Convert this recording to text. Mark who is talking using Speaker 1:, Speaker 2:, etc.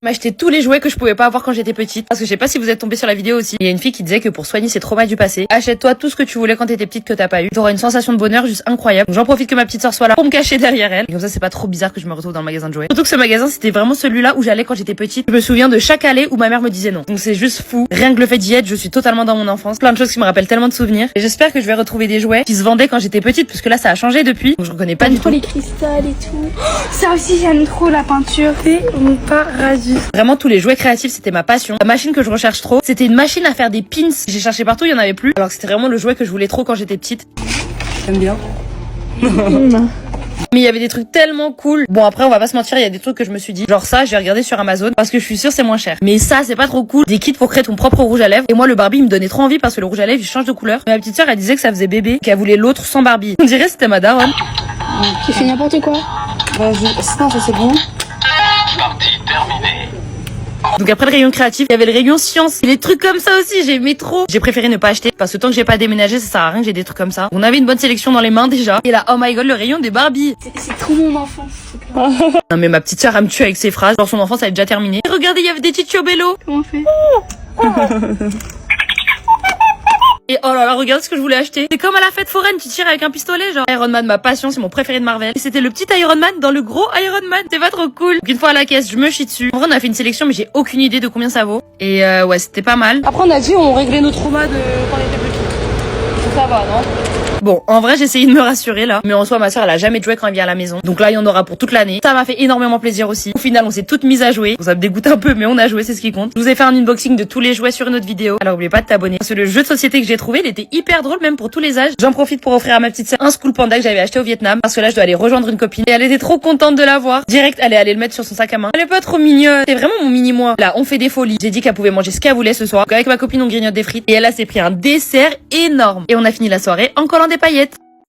Speaker 1: M'acheter tous les jouets que je pouvais pas avoir quand j'étais petite. Parce que je sais pas si vous êtes tombé sur la vidéo aussi. Il y a une fille qui disait que pour soigner ses traumas du passé, achète-toi tout ce que tu voulais quand t'étais petite que t'as pas eu. T'auras une sensation de bonheur juste incroyable. Donc j'en profite que ma petite sœur soit là pour me cacher derrière elle. Et comme ça c'est pas trop bizarre que je me retrouve dans le magasin de jouets. Surtout que ce magasin c'était vraiment celui-là où j'allais quand j'étais petite. Je me souviens de chaque allée où ma mère me disait non. Donc c'est juste fou. Rien que le fait d'y être, je suis totalement dans mon enfance. Plein de choses qui me rappellent tellement de souvenirs. Et j'espère que je vais retrouver des jouets qui se vendaient quand j'étais petite parce que là ça a changé depuis. Donc je reconnais pas du tout.
Speaker 2: Les cristals et tout. Ça aussi j'aime trop la peinture. C'est mon paradis.
Speaker 1: Vraiment tous les jouets créatifs c'était ma passion. La machine que je recherche trop, c'était une machine à faire des pins. J'ai cherché partout, il y en avait plus. Alors que c'était vraiment le jouet que je voulais trop quand j'étais petite.
Speaker 3: J'aime bien.
Speaker 1: Mais il y avait des trucs tellement cool. Bon après on va pas se mentir, il y a des trucs que je me suis dit genre ça j'ai regardé sur Amazon parce que je suis sûre c'est moins cher. Mais ça c'est pas trop cool. Des kits pour créer ton propre rouge à lèvres. Et moi le Barbie il me donnait trop envie parce que le rouge à lèvres il change de couleur. Ma petite sœur elle disait que ça faisait bébé, qu'elle voulait l'autre sans Barbie. On dirait c'était ma daronne.
Speaker 2: J'ai fait n'importe quoi.
Speaker 3: Vas-y, non ça c'est bon.
Speaker 4: Partie terminée.
Speaker 1: Donc après le rayon créatif, il y avait le rayon science. Et les trucs comme ça aussi, j'aimais trop. J'ai préféré ne pas acheter parce que tant que j'ai pas déménagé, ça sert à rien que j'ai des trucs comme ça. On avait une bonne sélection dans les mains déjà. Et là, oh my god, le rayon des Barbie.
Speaker 2: C'est trop mon enfance.
Speaker 1: Non mais ma petite sœur elle me tue avec ses phrases. Genre son enfance elle est déjà terminée. Et regardez, il y avait des Ciccio Bello.
Speaker 2: Comment on fait?
Speaker 1: Et oh là là, regarde ce que je voulais acheter. C'est comme à la fête foraine, tu tires avec un pistolet, genre. Iron Man, ma passion, c'est mon préféré de Marvel. Et c'était le petit Iron Man dans le gros Iron Man. C'est pas trop cool. Donc une fois à la caisse, je me chie dessus. En vrai, on a fait une sélection, mais j'ai aucune idée de combien ça vaut. Et ouais, c'était pas mal.
Speaker 3: Après on a dit on réglait nos traumas de quand on était petits. Ça va, non?
Speaker 1: Bon, en vrai, j'ai essayé de me rassurer là. Mais en soi, ma soeur, elle a jamais joué quand elle vient à la maison. Donc là, il y en aura pour toute l'année. Ça m'a fait énormément plaisir aussi. Au final, on s'est toutes mises à jouer. Bon, ça me dégoûte un peu, mais on a joué, c'est ce qui compte. Je vous ai fait un unboxing de tous les jouets sur une autre vidéo. Alors, n'oubliez pas de t'abonner. Parce que le jeu de société que j'ai trouvé, il était hyper drôle, même pour tous les âges. J'en profite pour offrir à ma petite sœur un School Panda que j'avais acheté au Vietnam. Parce que là, je dois aller rejoindre une copine. Et elle était trop contente de l'avoir. Direct, elle est allée le mettre sur son sac à main. Elle est pas trop mignonne. C'est vraiment mon mini-moi. Là, on fait des folies. J'ai dit qu'elle pouvait manger ce qu'elle voulait ce soir. Donc, avec ma copine, on grignote des frites. Et elle a s'est pris un dessert énorme. Et on a fini la soirée en collant des paillettes.